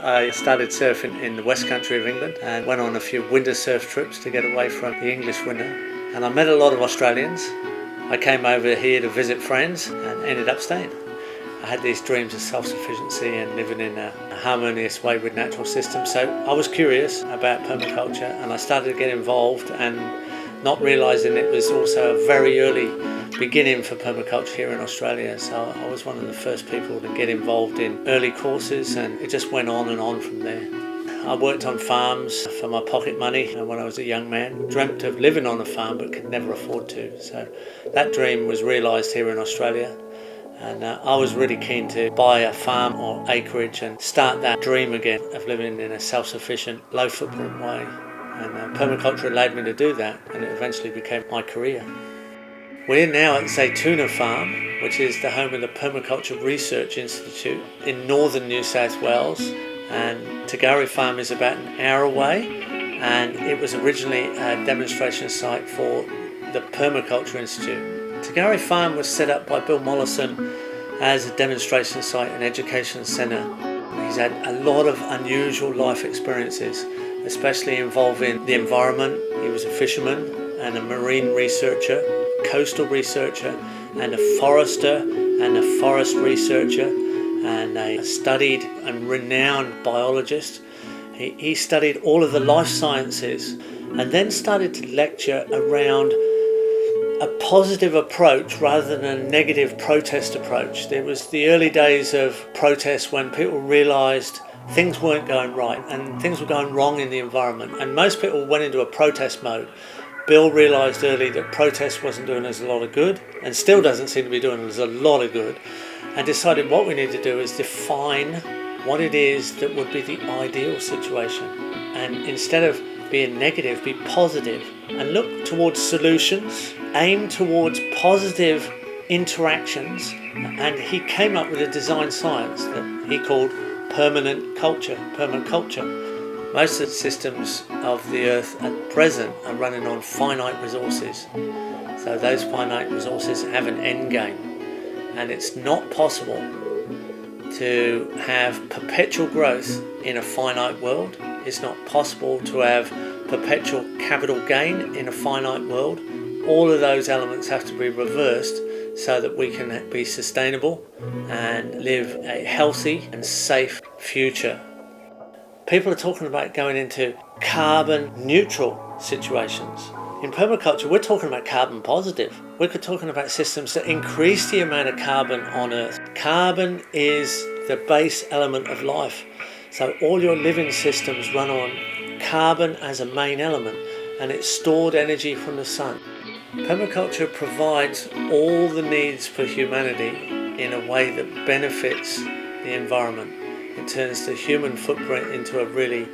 I started surfing in the West Country of England and went on a few winter surf trips to get away from the English winter. And I met a lot of Australians. I came over here to visit friends and ended up staying. I had these dreams of self-sufficiency and living in a harmonious way with natural systems. So I was curious about permaculture and I started to get involved, and not realising it was also a very early beginning for permaculture here in Australia. So I was one of the first people to get involved in early courses, and it just went on and on from there. I worked on farms for my pocket money when I was a young man. Dreamt of living on a farm but could never afford to. So that dream was realised here in Australia. And I was really keen to buy a farm or acreage and start that dream again of living in a self-sufficient, low-footprint way. And permaculture allowed me to do that, and it eventually became my career. We're now at Zaytuna Farm, which is the home of the Permaculture Research Institute in northern New South Wales. And Korduroy Farm is about an hour away, and it was originally a demonstration site for the Permaculture Institute. Korduroy Farm was set up by Bill Mollison as a demonstration site and education centre. He's had a lot of unusual life experiences, especially involving the environment. He was a fisherman and a marine researcher, coastal researcher, and a forester and a forest researcher, and a studied and renowned biologist. He studied all of the life sciences and then started to lecture around a positive approach rather than a negative protest approach. There was the early days of protests when people realised things weren't going right and things were going wrong in the environment, and most people went into a protest mode. Bill realised early that protest wasn't doing us a lot of good, and still doesn't seem to be doing us a lot of good, and decided what we need to do is define what it is that would be the ideal situation, and instead of being negative, be positive and look towards solutions, aim towards positive interactions. And he came up with a design science that he called permaculture. Most of the systems of the earth at present are running on finite resources. So those finite resources have an end game, and it's not possible to have perpetual growth in a finite world. It's not possible to have perpetual capital gain in a finite world. All of those elements have to be reversed so that we can be sustainable and live a healthy and safe future. People are talking about going into carbon neutral situations. In permaculture, we're talking about carbon positive. We're talking about systems that increase the amount of carbon on Earth. Carbon is the base element of life. So all your living systems run on carbon as a main element, and it's stored energy from the sun. Permaculture provides all the needs for humanity in a way that benefits the environment. It turns the human footprint into a really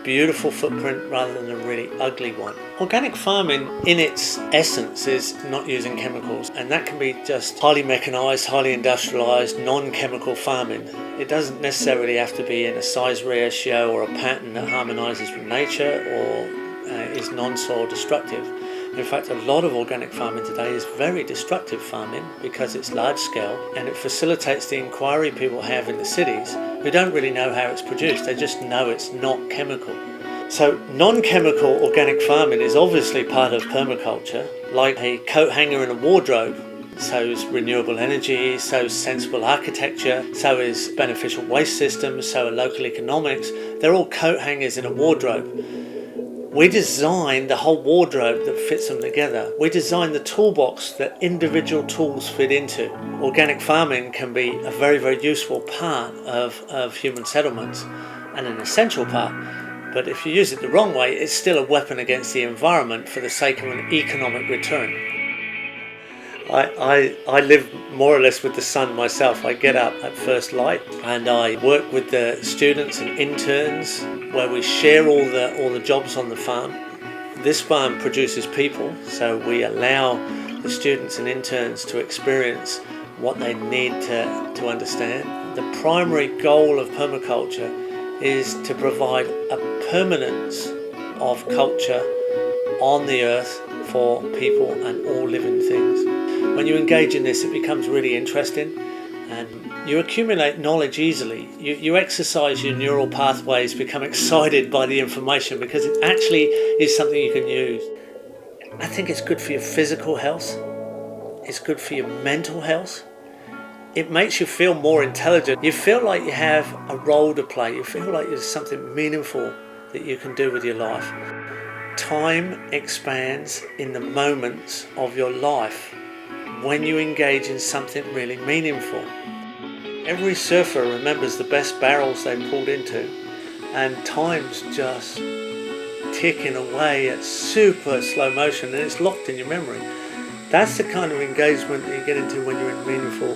beautiful footprint rather than a really ugly one. Organic farming in its essence is not using chemicals, and that can be just highly mechanised, highly industrialised, non-chemical farming. It doesn't necessarily have to be in a size ratio or a pattern that harmonises with nature or is non-soil destructive. In fact, a lot of organic farming today is very destructive farming because it's large scale, and it facilitates the inquiry people have in the cities who don't really know how it's produced. They just know it's not chemical. So non-chemical organic farming is obviously part of permaculture, like a coat hanger and a wardrobe. So is renewable energy, so is sensible architecture, so is beneficial waste systems, so are local economics. They're all coat hangers in a wardrobe. We design the whole wardrobe that fits them together. We design the toolbox that individual tools fit into. Organic farming can be a very, very useful part of human settlements and an essential part. But if you use it the wrong way, it's still a weapon against the environment for the sake of an economic return. I live more or less with the sun myself. I get up at first light and I work with the students and interns where we share all the jobs on the farm. This farm produces people, so we allow the students and interns to experience what they need to understand. The primary goal of permaculture is to provide a permanence of culture on the earth for people and all living things. When you engage in this, it becomes really interesting and you accumulate knowledge easily. You exercise your neural pathways, become excited by the information because it actually is something you can use. I think it's good for your physical health. It's good for your mental health. It makes you feel more intelligent. You feel like you have a role to play. You feel like there's something meaningful that you can do with your life. Time expands in the moments of your life when you engage in something really meaningful. Every surfer remembers the best barrels they pulled into, and time's just ticking away at super slow motion, and it's locked in your memory. That's the kind of engagement that you get into when you're in meaningful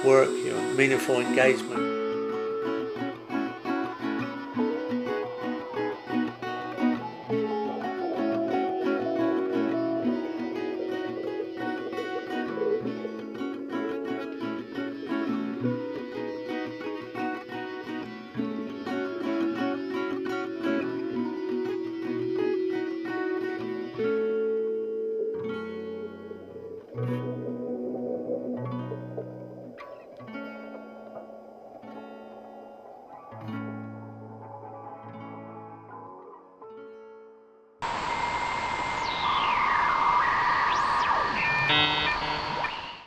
work, meaningful engagement.